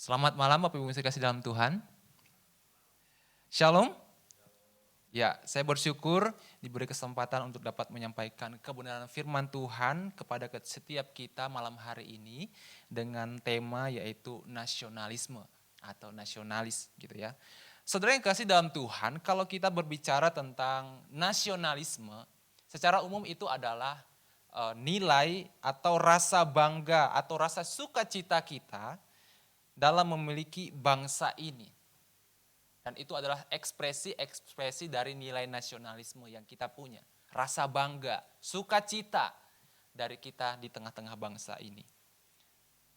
Selamat malam Bapak Ibu yang kasih dalam Tuhan. Shalom. Ya, saya bersyukur diberi kesempatan untuk dapat menyampaikan kebenaran firman Tuhan kepada setiap kita malam hari ini dengan tema yaitu nasionalisme atau nasionalis gitu ya. Saudara yang kasih dalam Tuhan, kalau kita berbicara tentang nasionalisme, secara umum itu adalah nilai atau rasa bangga atau rasa sukacita kita dalam memiliki bangsa ini. Dan itu adalah ekspresi dari nilai nasionalisme yang kita punya. Rasa bangga, sukacita dari kita di tengah-tengah bangsa ini.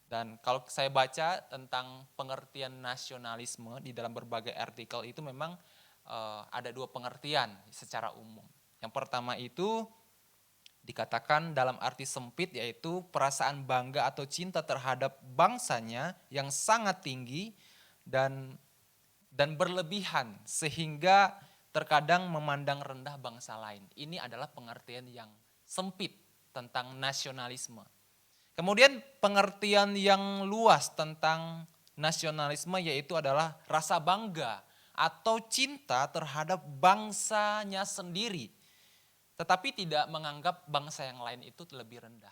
Dan kalau saya baca tentang pengertian nasionalisme di dalam berbagai artikel itu memang ada dua pengertian secara umum. Yang pertama itu dikatakan dalam arti sempit yaitu perasaan bangga atau cinta terhadap bangsanya yang sangat tinggi dan berlebihan sehingga terkadang memandang rendah bangsa lain. Ini adalah pengertian yang sempit tentang nasionalisme. Kemudian pengertian yang luas tentang nasionalisme yaitu adalah rasa bangga atau cinta terhadap bangsanya sendiri. Tetapi tidak menganggap bangsa yang lain itu lebih rendah.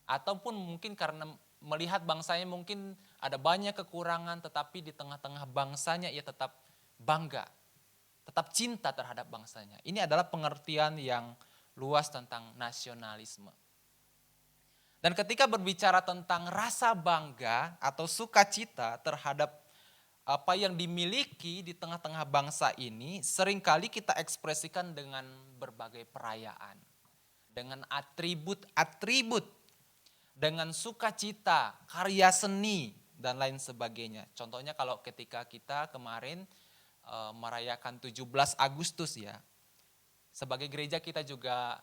Ataupun mungkin karena melihat bangsanya mungkin ada banyak kekurangan, tetapi di tengah-tengah bangsanya ia tetap bangga, tetap cinta terhadap bangsanya. Ini adalah pengertian yang luas tentang nasionalisme. Dan ketika berbicara tentang rasa bangga atau sukacita terhadap apa yang dimiliki di tengah-tengah bangsa ini, seringkali kita ekspresikan dengan berbagai perayaan, dengan atribut-atribut, dengan sukacita, karya seni, dan lain sebagainya. Contohnya kalau ketika kita kemarin merayakan 17 Agustus ya, sebagai gereja kita juga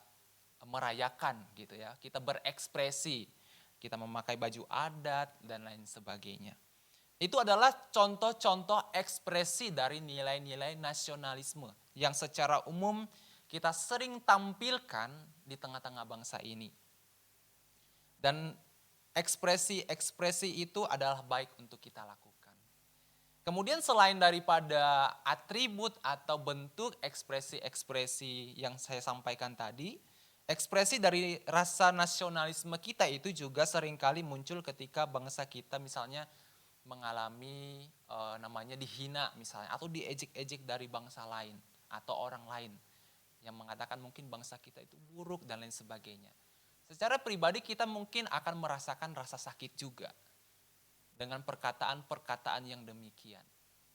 merayakan gitu ya, kita berekspresi, kita memakai baju adat dan lain sebagainya. Itu adalah contoh-contoh ekspresi dari nilai-nilai nasionalisme yang secara umum kita sering tampilkan di tengah-tengah bangsa ini. Dan ekspresi-ekspresi itu adalah baik untuk kita lakukan. Kemudian selain daripada atribut atau bentuk ekspresi-ekspresi yang saya sampaikan tadi, ekspresi dari rasa nasionalisme kita itu juga seringkali muncul ketika bangsa kita misalnya mengalami namanya dihina misalnya atau diejek-ejek dari bangsa lain atau orang lain yang mengatakan mungkin bangsa kita itu buruk dan lain sebagainya. Secara pribadi kita mungkin akan merasakan rasa sakit juga dengan perkataan-perkataan yang demikian.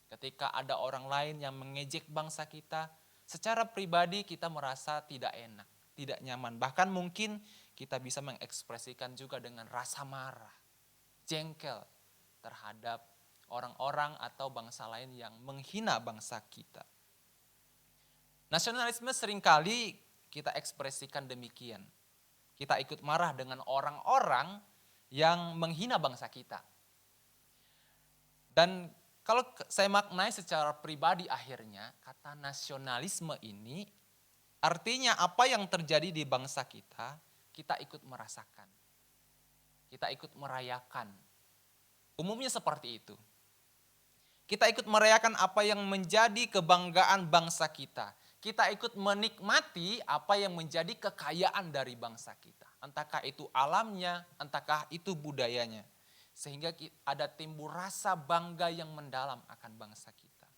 Ketika ada orang lain yang mengejek bangsa kita, secara pribadi kita merasa tidak enak, tidak nyaman. Bahkan mungkin kita bisa mengekspresikan juga dengan rasa marah, jengkel terhadap orang-orang atau bangsa lain yang menghina bangsa kita. Nasionalisme seringkali kita ekspresikan demikian. Kita ikut marah dengan orang-orang yang menghina bangsa kita. Dan kalau saya maknai secara pribadi akhirnya, kata nasionalisme ini artinya apa yang terjadi di bangsa kita ikut merasakan. Kita ikut merayakan. Umumnya seperti itu. Kita ikut merayakan apa yang menjadi kebanggaan bangsa kita. Kita ikut menikmati apa yang menjadi kekayaan dari bangsa kita. Entahkah itu alamnya, entahkah itu budayanya. Sehingga ada timbul rasa bangga yang mendalam akan bangsa kita.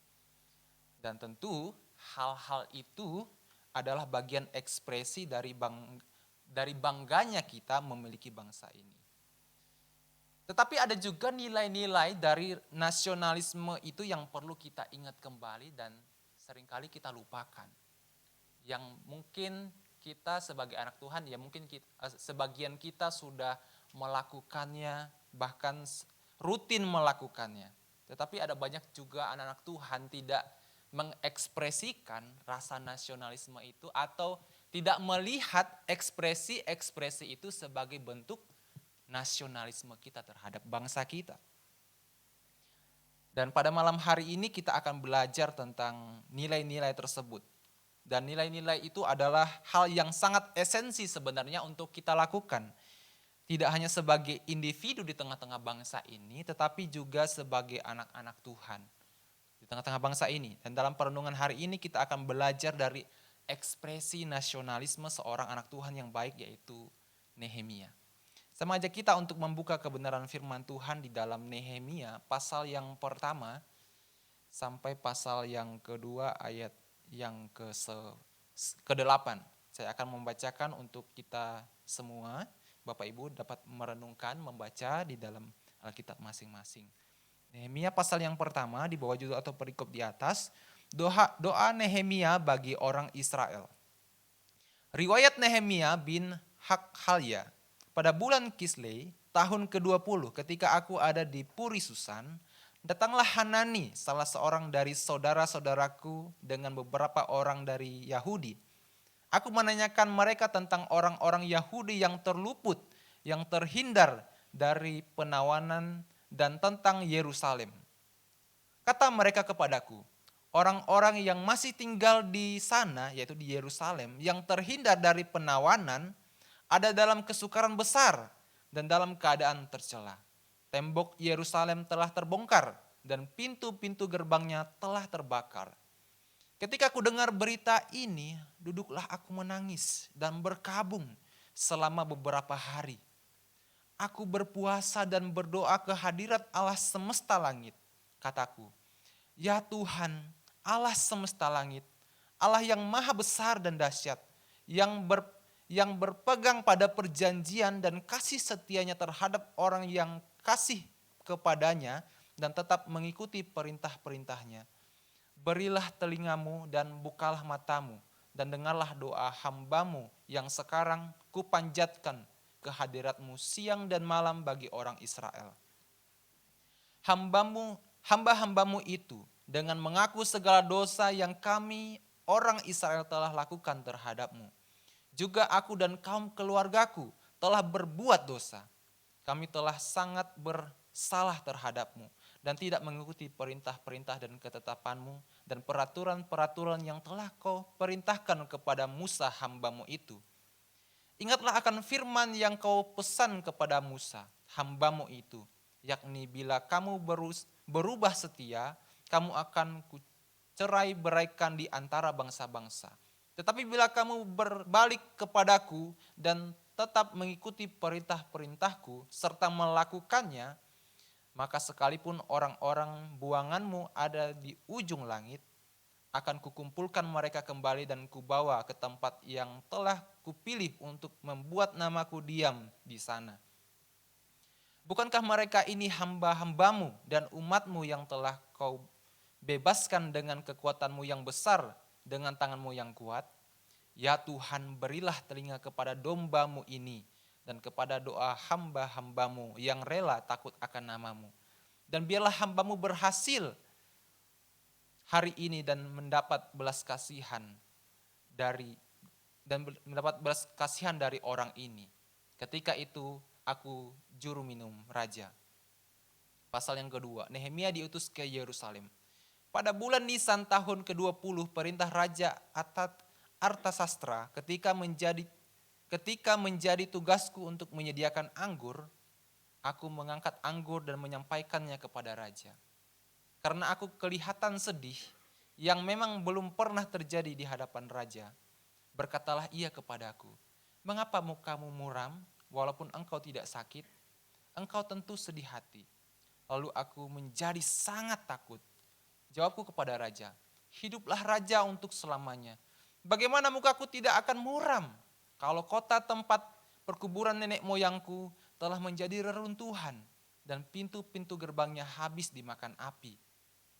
Dan tentu hal-hal itu adalah bagian ekspresi dari bangganya kita memiliki bangsa ini. Tetapi ada juga nilai-nilai dari nasionalisme itu yang perlu kita ingat kembali dan seringkali kita lupakan. Yang mungkin kita sebagai anak Tuhan, ya mungkin sebagian kita sudah melakukannya, bahkan rutin melakukannya. Tetapi ada banyak juga anak-anak Tuhan tidak mengekspresikan rasa nasionalisme itu atau tidak melihat ekspresi-ekspresi itu sebagai bentuk nasionalisme kita terhadap bangsa kita. Dan pada malam hari ini kita akan belajar tentang nilai-nilai tersebut. Dan nilai-nilai itu adalah hal yang sangat esensi sebenarnya untuk kita lakukan. Tidak hanya sebagai individu di tengah-tengah bangsa ini, tetapi juga sebagai anak-anak Tuhan di tengah-tengah bangsa ini. Dan dalam perenungan hari ini kita akan belajar dari ekspresi nasionalisme seorang anak Tuhan yang baik, yaitu Nehemia. Saya mengajak kita untuk membuka kebenaran firman Tuhan di dalam Nehemia pasal yang pertama sampai pasal yang kedua ayat yang ke-8. Saya akan membacakan untuk kita semua. Bapak Ibu dapat merenungkan, membaca di dalam Alkitab masing-masing. Nehemia pasal yang pertama di bawah judul atau perikop di atas, doa Nehemia bagi orang Israel. Riwayat Nehemia bin Hakhalya, pada bulan Kislei, tahun ke-20 ketika aku ada di Puri Susan, datanglah Hanani, salah seorang dari saudara-saudaraku dengan beberapa orang dari Yahudi. Aku menanyakan mereka tentang orang-orang Yahudi yang terluput, yang terhindar dari penawanan dan tentang Yerusalem. Kata mereka kepadaku, orang-orang yang masih tinggal di sana, yaitu di Yerusalem, yang terhindar dari penawanan, ada dalam kesukaran besar dan dalam keadaan tercela. Tembok Yerusalem telah terbongkar dan pintu-pintu gerbangnya telah terbakar. Ketika aku dengar berita ini, duduklah aku menangis dan berkabung selama beberapa hari. Aku berpuasa dan berdoa ke hadirat Allah semesta langit. Kataku, ya Tuhan, Allah semesta langit, Allah yang maha besar dan dahsyat, yang berpegang pada perjanjian dan kasih setianya terhadap orang yang kasih kepadanya dan tetap mengikuti perintah-perintahnya. Berilah telingamu dan bukalah matamu dan dengarlah doa hambamu yang sekarang kupanjatkan ke hadiratmu siang dan malam bagi orang Israel. Hamba-hambamu itu dengan mengaku segala dosa yang kami orang Israel telah lakukan terhadapmu. Juga aku dan kaum keluargaku telah berbuat dosa. Kami telah sangat bersalah terhadapmu dan tidak mengikuti perintah-perintah dan ketetapanmu dan peraturan-peraturan yang telah kau perintahkan kepada Musa hambamu itu. Ingatlah akan firman yang kau pesan kepada Musa hambamu itu, yakni bila kamu berubah setia, kamu akan kucerai beraikan di antara bangsa-bangsa. Tetapi bila kamu berbalik kepadaku dan tetap mengikuti perintah-perintahku serta melakukannya, maka sekalipun orang-orang buanganmu ada di ujung langit, akan kukumpulkan mereka kembali dan kubawa ke tempat yang telah kupilih untuk membuat namaku diam di sana. Bukankah mereka ini hamba-hambamu dan umatmu yang telah kau bebaskan dengan kekuatanmu yang besar, dengan tanganmu yang kuat? Ya Tuhan, berilah telinga kepada dombamu ini dan kepada doa hamba-hambamu yang rela takut akan namamu. Dan biarlah hambamu berhasil hari ini dan mendapat belas kasihan dari orang ini. Ketika itu aku juru minum raja. Pasal yang kedua, Nehemia diutus ke Yerusalem. Pada bulan Nisan tahun ke-20 perintah Raja Artasastra ketika menjadi tugasku untuk menyediakan anggur, aku mengangkat anggur dan menyampaikannya kepada raja. Karena aku kelihatan sedih yang memang belum pernah terjadi di hadapan raja. Berkatalah ia kepadaku, mengapa mukamu muram walaupun engkau tidak sakit? Engkau tentu sedih hati. Lalu aku menjadi sangat takut. Jawabku kepada raja, hiduplah raja untuk selamanya. Bagaimana mukaku tidak akan muram kalau kota tempat perkuburan nenek moyangku telah menjadi reruntuhan dan pintu-pintu gerbangnya habis dimakan api.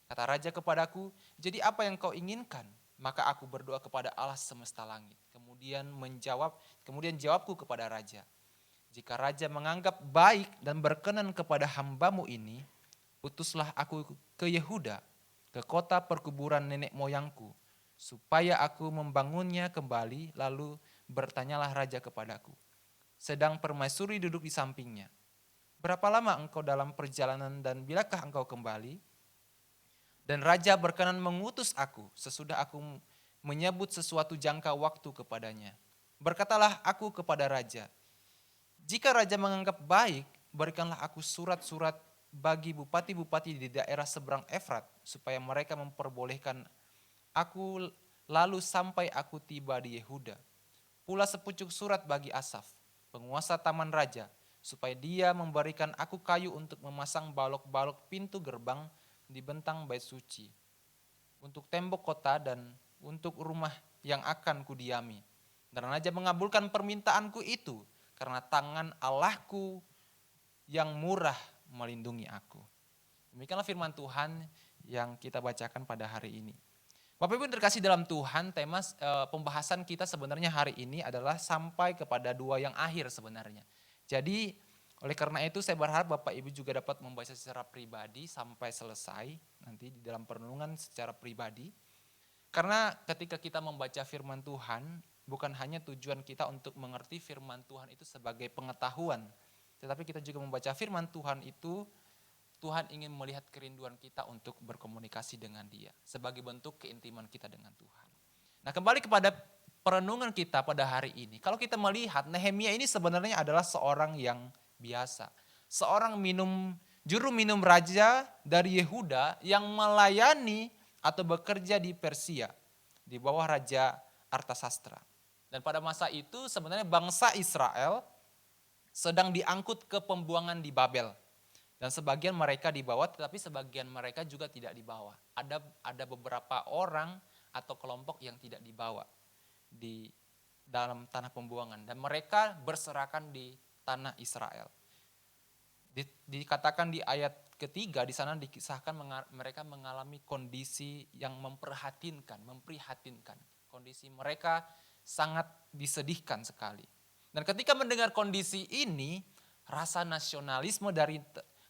Kata raja kepadaku, jadi apa yang kau inginkan? Maka aku berdoa kepada Allah semesta langit. Kemudian jawabku kepada raja, jika raja menganggap baik dan berkenan kepada hambamu ini, utuslah aku ke Yehuda, ke kota perkuburan nenek moyangku, supaya aku membangunnya kembali. Lalu bertanyalah raja kepadaku, sedang permaisuri duduk di sampingnya, berapa lama engkau dalam perjalanan dan bilakah engkau kembali? Dan raja berkenan mengutus aku sesudah aku menyebut sesuatu jangka waktu kepadanya. Berkatalah aku kepada raja, Jika raja menganggap baik, berikanlah aku surat-surat bagi bupati-bupati di daerah seberang Efrat, supaya mereka memperbolehkan aku lalu sampai aku tiba di Yehuda. Pula sepucuk surat bagi Asaf, penguasa taman raja, supaya dia memberikan aku kayu untuk memasang balok-balok pintu gerbang di bentang bait suci, untuk tembok kota dan untuk rumah yang akan kudiami. Dan raja mengabulkan permintaanku itu, karena tangan Allahku yang murah melindungi aku. Demikianlah firman Tuhan yang kita bacakan pada hari ini. Bapak Ibu terkasih dalam Tuhan, tema pembahasan kita sebenarnya hari ini adalah sampai kepada dua yang akhir sebenarnya. Jadi oleh karena itu saya berharap Bapak Ibu juga dapat membaca secara pribadi sampai selesai nanti di dalam perenungan secara pribadi. Karena ketika kita membaca firman Tuhan, bukan hanya tujuan kita untuk mengerti firman Tuhan itu sebagai pengetahuan, tetapi kita juga membaca firman Tuhan itu, Tuhan ingin melihat kerinduan kita untuk berkomunikasi dengan Dia sebagai bentuk keintiman kita dengan Tuhan. Nah, kembali kepada perenungan kita pada hari ini. Kalau kita melihat Nehemia ini sebenarnya adalah seorang yang biasa. Seorang juru minum raja dari Yehuda yang melayani atau bekerja di Persia di bawah Raja Artasastra. Dan pada masa itu sebenarnya bangsa Israel sedang diangkut ke pembuangan di Babel. Dan sebagian mereka dibawa, tetapi sebagian mereka juga tidak dibawa. Ada beberapa orang atau kelompok yang tidak dibawa di dalam tanah pembuangan. Dan mereka berserakan di tanah Israel. Dikatakan di ayat ketiga, di sana dikisahkan mereka mengalami kondisi yang memprihatinkan. Kondisi mereka sangat disedihkan sekali. Dan ketika mendengar kondisi ini, rasa nasionalisme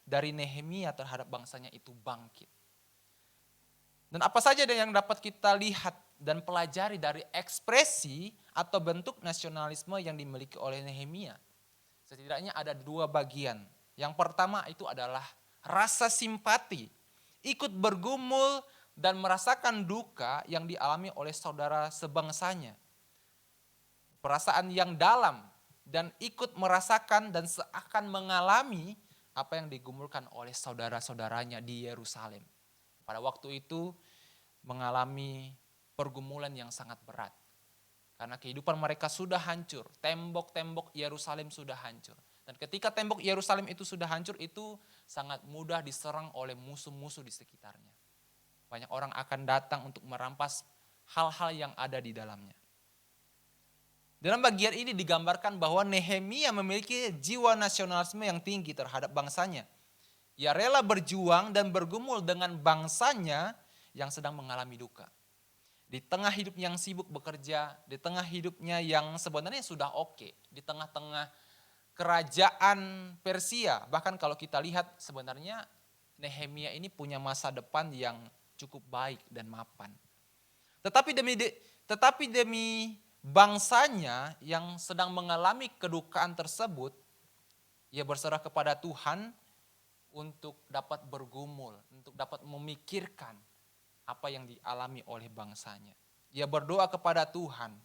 dari Nehemia terhadap bangsanya itu bangkit. Dan apa saja yang dapat kita lihat dan pelajari dari ekspresi atau bentuk nasionalisme yang dimiliki oleh Nehemia? Setidaknya ada dua bagian. Yang pertama itu adalah rasa simpati, ikut bergumul dan merasakan duka yang dialami oleh saudara sebangsanya. Perasaan yang dalam dan ikut merasakan dan seakan mengalami apa yang digumulkan oleh saudara-saudaranya di Yerusalem. Pada waktu itu mengalami pergumulan yang sangat berat. Karena kehidupan mereka sudah hancur, tembok-tembok Yerusalem sudah hancur. Dan ketika tembok Yerusalem itu sudah hancur, itu sangat mudah diserang oleh musuh-musuh di sekitarnya. Banyak orang akan datang untuk merampas hal-hal yang ada di dalamnya. Dalam bagian ini digambarkan bahwa Nehemia memiliki jiwa nasionalisme yang tinggi terhadap bangsanya. Ia rela berjuang dan bergumul dengan bangsanya yang sedang mengalami duka. Di tengah hidup yang sibuk bekerja, di tengah hidupnya yang sebenarnya sudah oke, di tengah-tengah kerajaan Persia. Bahkan kalau kita lihat sebenarnya Nehemia ini punya masa depan yang cukup baik dan mapan. Tetapi demi bangsanya yang sedang mengalami kedukaan tersebut, ia berserah kepada Tuhan untuk dapat bergumul, untuk dapat memikirkan apa yang dialami oleh bangsanya. Ia berdoa kepada Tuhan.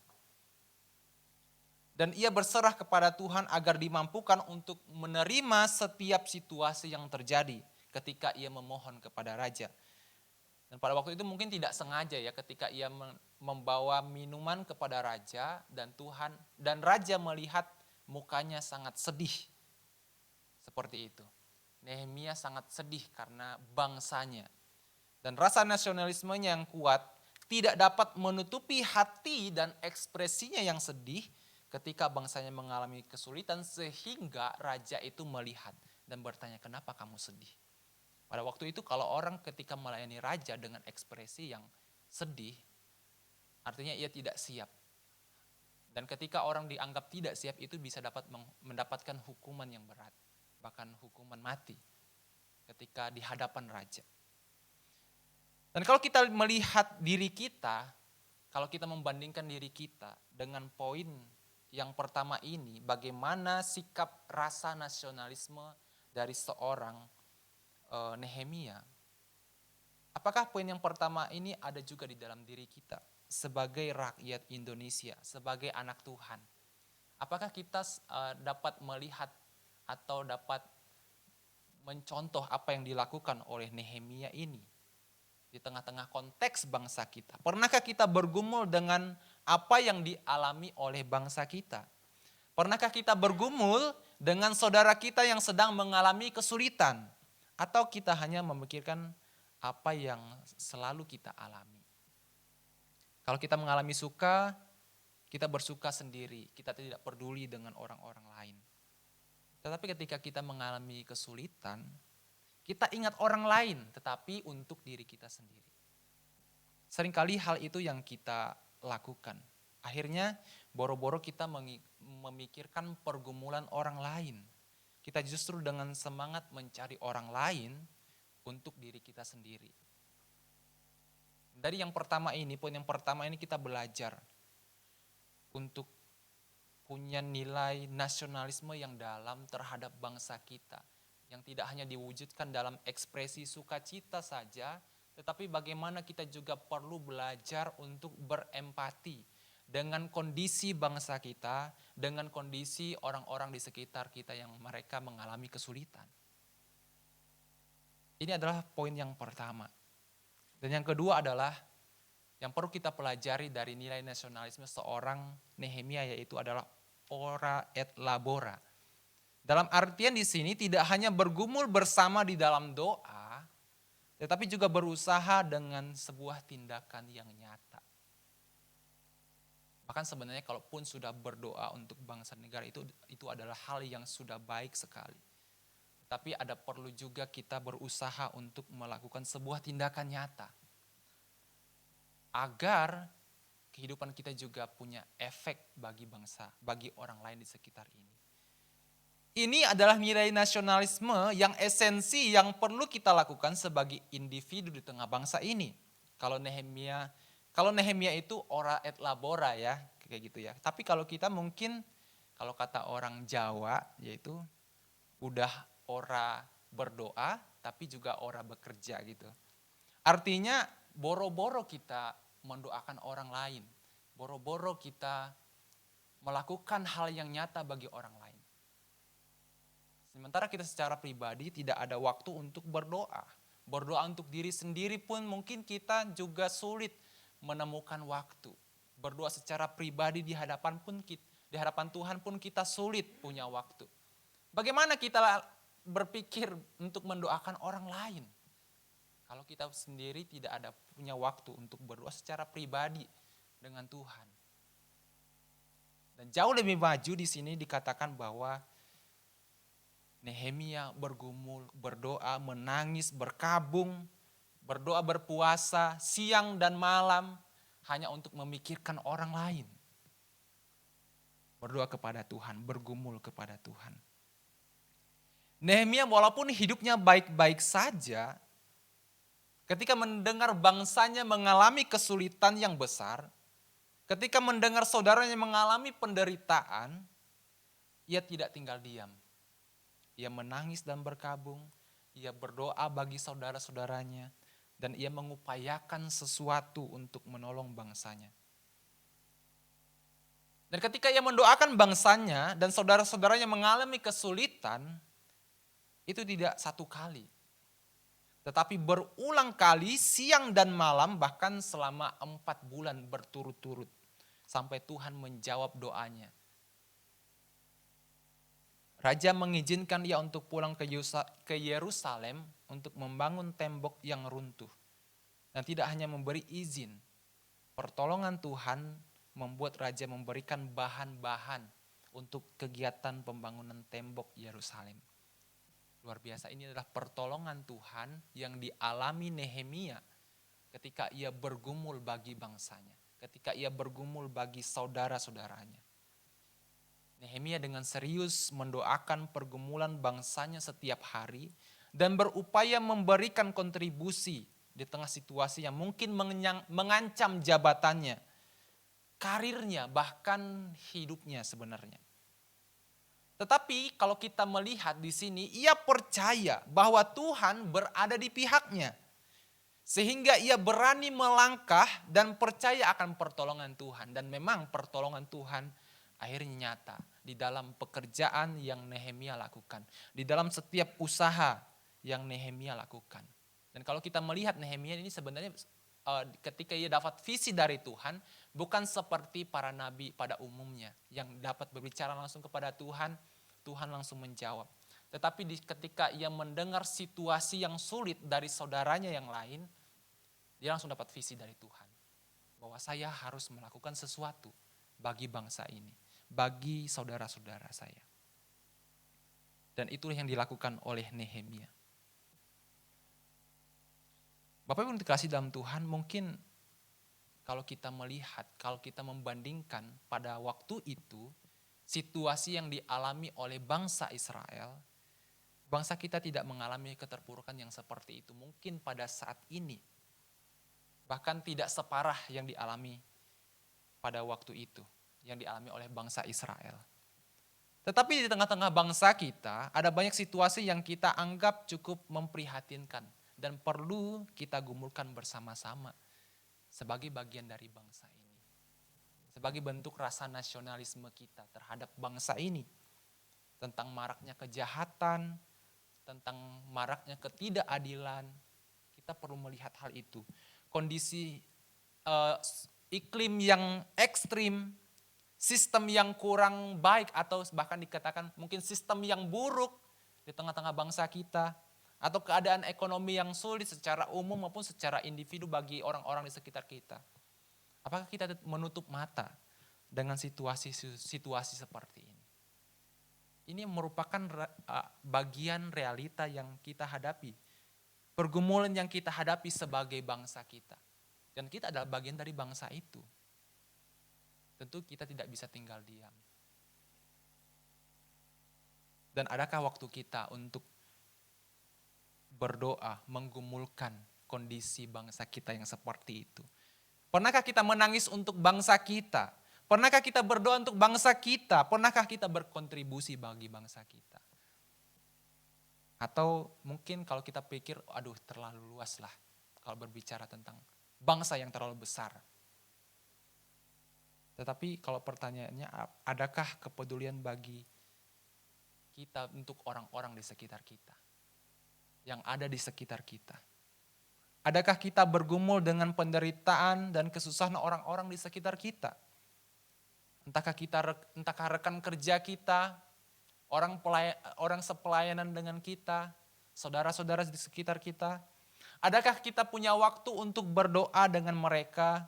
Dan ia berserah kepada Tuhan agar dimampukan untuk menerima setiap situasi yang terjadi ketika ia memohon kepada raja. Dan pada waktu itu mungkin tidak sengaja ya ketika ia membawa minuman kepada raja dan raja melihat mukanya sangat sedih. Seperti itu. Nehemia sangat sedih karena bangsanya. Dan rasa nasionalismenya yang kuat tidak dapat menutupi hati dan ekspresinya yang sedih ketika bangsanya mengalami kesulitan, sehingga raja itu melihat dan bertanya, kenapa kamu sedih? Pada waktu itu kalau orang ketika melayani raja dengan ekspresi yang sedih, artinya ia tidak siap. Dan ketika orang dianggap tidak siap itu bisa dapat mendapatkan hukuman yang berat, bahkan hukuman mati ketika di hadapan raja. Dan kalau kita melihat diri kita, kalau kita membandingkan diri kita dengan poin yang pertama ini, bagaimana sikap rasa nasionalisme dari seorang Nehemia. Apakah poin yang pertama ini ada juga di dalam diri kita sebagai rakyat Indonesia, sebagai anak Tuhan? Apakah kita dapat melihat atau dapat mencontoh apa yang dilakukan oleh Nehemia ini di tengah-tengah konteks bangsa kita? Pernahkah kita bergumul dengan apa yang dialami oleh bangsa kita? Pernahkah kita bergumul dengan saudara kita yang sedang mengalami kesulitan? Atau kita hanya memikirkan apa yang selalu kita alami? Kalau kita mengalami suka, kita bersuka sendiri, kita tidak peduli dengan orang-orang lain. Tetapi ketika kita mengalami kesulitan, kita ingat orang lain, tetapi untuk diri kita sendiri. Seringkali hal itu yang kita lakukan. Akhirnya boro-boro kita memikirkan pergumulan orang lain. Kita justru dengan semangat mencari orang lain untuk diri kita sendiri. Dari poin yang pertama ini kita belajar untuk punya nilai nasionalisme yang dalam terhadap bangsa kita. Yang tidak hanya diwujudkan dalam ekspresi sukacita saja, tetapi bagaimana kita juga perlu belajar untuk berempati dengan kondisi bangsa kita, dengan kondisi orang-orang di sekitar kita yang mereka mengalami kesulitan. Ini adalah poin yang pertama. Dan yang kedua adalah yang perlu kita pelajari dari nilai nasionalisme seorang Nehemia, yaitu adalah ora et labora. Dalam artian di sini tidak hanya bergumul bersama di dalam doa, tetapi juga berusaha dengan sebuah tindakan yang nyata. Bahkan sebenarnya kalaupun sudah berdoa untuk bangsa negara itu adalah hal yang sudah baik sekali. Tapi ada perlu juga kita berusaha untuk melakukan sebuah tindakan nyata. Agar kehidupan kita juga punya efek bagi bangsa, bagi orang lain di sekitar ini. Ini adalah nilai nasionalisme yang esensi yang perlu kita lakukan sebagai individu di tengah bangsa ini. Kalau Nehemia itu ora et labora ya, kayak gitu ya. Tapi kalau kita mungkin, kalau kata orang Jawa, yaitu udah ora berdoa, tapi juga ora bekerja gitu. Artinya boro-boro kita mendoakan orang lain. Boro-boro kita melakukan hal yang nyata bagi orang lain. Sementara kita secara pribadi tidak ada waktu untuk berdoa. Berdoa untuk diri sendiri pun mungkin kita juga sulit menemukan waktu. Berdoa secara pribadi di hadapan Tuhan pun kita sulit punya waktu. Bagaimana kita berpikir untuk mendoakan orang lain? Kalau kita sendiri tidak ada punya waktu untuk berdoa secara pribadi dengan Tuhan. Dan jauh lebih maju di sini dikatakan bahwa Nehemia bergumul, berdoa, menangis, berkabung, berdoa, berpuasa siang dan malam hanya untuk memikirkan orang lain. Berdoa kepada Tuhan, bergumul kepada Tuhan. Nehemia walaupun hidupnya baik-baik saja, ketika mendengar bangsanya mengalami kesulitan yang besar, ketika mendengar saudaranya mengalami penderitaan, ia tidak tinggal diam. Ia menangis dan berkabung, ia berdoa bagi saudara-saudaranya, dan ia mengupayakan sesuatu untuk menolong bangsanya. Dan ketika ia mendoakan bangsanya dan saudara-saudaranya mengalami kesulitan, itu tidak satu kali. Tetapi berulang kali siang dan malam bahkan selama 4 bulan berturut-turut. Sampai Tuhan menjawab doanya. Raja mengizinkan dia untuk pulang ke Yerusalem untuk membangun tembok yang runtuh. Dan tidak hanya memberi izin, pertolongan Tuhan membuat raja memberikan bahan-bahan untuk kegiatan pembangunan tembok Yerusalem. Luar biasa, ini adalah pertolongan Tuhan yang dialami Nehemia ketika ia bergumul bagi bangsanya, ketika ia bergumul bagi saudara-saudaranya. Nehemia dengan serius mendoakan pergumulan bangsanya setiap hari dan berupaya memberikan kontribusi di tengah situasi yang mungkin mengancam jabatannya, karirnya, bahkan hidupnya sebenarnya. Tetapi kalau kita melihat di sini, ia percaya bahwa Tuhan berada di pihaknya. Sehingga ia berani melangkah dan percaya akan pertolongan Tuhan. Dan memang pertolongan Tuhan akhirnya nyata di dalam pekerjaan yang Nehemia lakukan, di dalam setiap usaha yang Nehemia lakukan. Dan kalau kita melihat Nehemia ini sebenarnya ketika ia dapat visi dari Tuhan, bukan seperti para nabi pada umumnya yang dapat berbicara langsung kepada Tuhan, Tuhan langsung menjawab. Tetapi ketika ia mendengar situasi yang sulit dari saudaranya yang lain, dia langsung dapat visi dari Tuhan. Bahwa saya harus melakukan sesuatu bagi bangsa ini, bagi saudara-saudara saya. Dan itulah yang dilakukan oleh Nehemia. Bapak Ibu dikasih dalam Tuhan, mungkin kalau kita melihat, kalau kita membandingkan pada waktu itu, situasi yang dialami oleh bangsa Israel, bangsa kita tidak mengalami keterpurukan yang seperti itu. Mungkin pada saat ini, bahkan tidak separah yang dialami pada waktu itu, yang dialami oleh bangsa Israel. Tetapi di tengah-tengah bangsa kita, ada banyak situasi yang kita anggap cukup memprihatinkan dan perlu kita gumulkan bersama-sama sebagai bagian dari bangsa ini. Sebagai bentuk rasa nasionalisme kita terhadap bangsa ini. Tentang maraknya kejahatan, tentang maraknya ketidakadilan, kita perlu melihat hal itu. Kondisi iklim yang ekstrim, sistem yang kurang baik atau bahkan dikatakan mungkin sistem yang buruk di tengah-tengah bangsa kita, atau keadaan ekonomi yang sulit secara umum maupun secara individu bagi orang-orang di sekitar kita. Apakah kita menutup mata dengan situasi seperti ini? Ini merupakan bagian realita yang kita hadapi, pergumulan yang kita hadapi sebagai bangsa kita. Dan kita adalah bagian dari bangsa itu. Tentu kita tidak bisa tinggal diam. Dan adakah waktu kita untuk berdoa, menggumulkan kondisi bangsa kita yang seperti itu? Pernahkah kita menangis untuk bangsa kita? Pernahkah kita berdoa untuk bangsa kita? Pernahkah kita berkontribusi bagi bangsa kita? Atau mungkin kalau kita pikir, aduh terlalu luas lah kalau berbicara tentang bangsa yang terlalu besar. Tetapi kalau pertanyaannya, adakah kepedulian bagi kita untuk orang-orang di sekitar kita? Yang ada di sekitar kita. Adakah kita bergumul dengan penderitaan dan kesusahan orang-orang di sekitar kita? Entahkah rekan kerja kita, orang sepelayanan dengan kita, saudara-saudara di sekitar kita. Adakah kita punya waktu untuk berdoa dengan mereka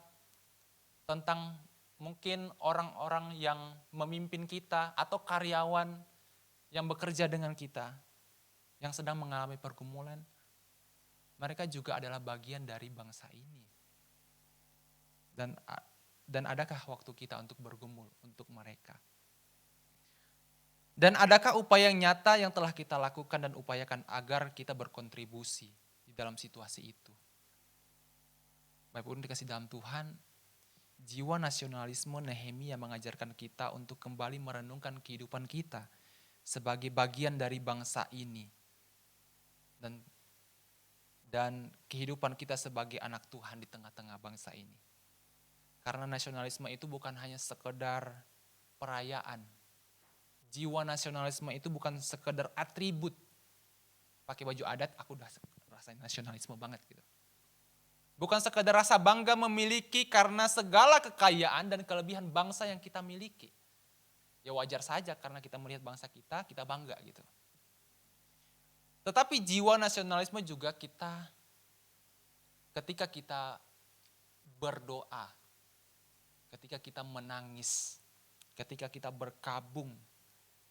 tentang mungkin orang-orang yang memimpin kita atau karyawan yang bekerja dengan kita yang sedang mengalami pergumulan? Mereka juga adalah bagian dari bangsa ini. Dan adakah waktu kita untuk bergumul untuk mereka? Dan adakah upaya yang nyata yang telah kita lakukan dan upayakan agar kita berkontribusi di dalam situasi itu? Bapak Ibu dikasih dalam Tuhan, jiwa nasionalisme Nehemia mengajarkan kita untuk kembali merenungkan kehidupan kita sebagai bagian dari bangsa ini. Dan kehidupan kita sebagai anak Tuhan di tengah-tengah bangsa ini. Karena nasionalisme itu bukan hanya sekedar perayaan. Jiwa nasionalisme itu bukan sekedar atribut. Pakai baju adat, aku udah rasain nasionalisme banget gitu. Bukan sekedar rasa bangga memiliki karena segala kekayaan dan kelebihan bangsa yang kita miliki. Ya wajar saja karena kita melihat bangsa kita bangga gitu. Tetapi jiwa nasionalisme juga ketika kita berdoa, ketika kita menangis, ketika kita berkabung,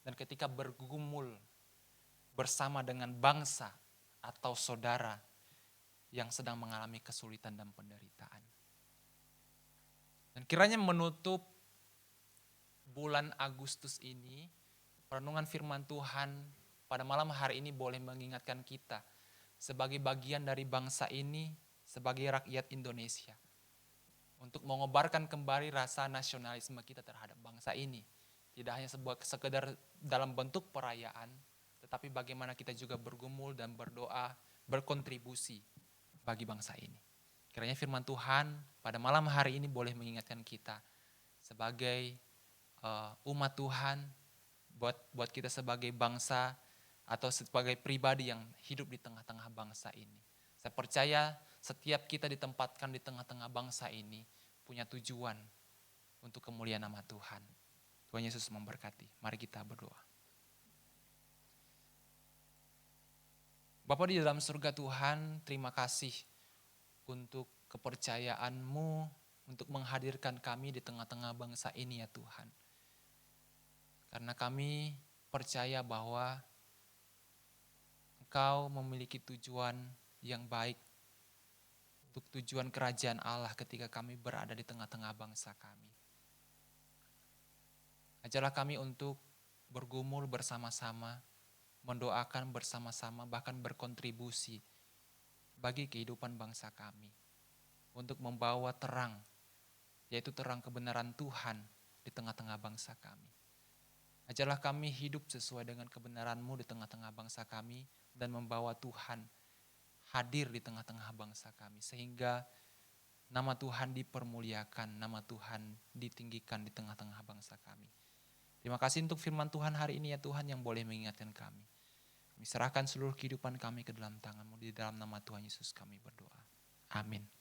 dan ketika bergumul bersama dengan bangsa atau saudara yang sedang mengalami kesulitan dan penderitaan. Dan kiranya menutup bulan Agustus ini, perenungan firman Tuhan pada malam hari ini boleh mengingatkan kita sebagai bagian dari bangsa ini, sebagai rakyat Indonesia, untuk mengobarkan kembali rasa nasionalisme kita terhadap bangsa ini. Tidak hanya sekedar dalam bentuk perayaan, tetapi bagaimana kita juga bergumul dan berdoa, berkontribusi bagi bangsa ini. Kiranya firman Tuhan pada malam hari ini boleh mengingatkan kita sebagai umat Tuhan, buat kita sebagai bangsa atau sebagai pribadi yang hidup di tengah-tengah bangsa ini. Saya percaya setiap kita ditempatkan di tengah-tengah bangsa ini punya tujuan untuk kemuliaan nama Tuhan. Tuhan Yesus memberkati. Mari kita berdoa. Bapa di dalam surga Tuhan, terima kasih untuk kepercayaan-Mu untuk menghadirkan kami di tengah-tengah bangsa ini ya Tuhan. Karena kami percaya bahwa Engkau memiliki tujuan yang baik untuk tujuan kerajaan Allah ketika kami berada di tengah-tengah bangsa kami. Ajarlah kami untuk bergumul bersama-sama, mendoakan bersama-sama, bahkan berkontribusi bagi kehidupan bangsa kami. Untuk membawa terang, yaitu terang kebenaran Tuhan di tengah-tengah bangsa kami. Ajarlah kami hidup sesuai dengan kebenaran-Mu di tengah-tengah bangsa kami dan membawa Tuhan hadir di tengah-tengah bangsa kami. Sehingga nama Tuhan dipermuliakan, nama Tuhan ditinggikan di tengah-tengah bangsa kami. Terima kasih untuk firman Tuhan hari ini ya Tuhan yang boleh mengingatkan kami. Kami serahkan seluruh kehidupan kami ke dalam tangan-Mu. Di dalam nama Tuhan Yesus kami berdoa. Amin.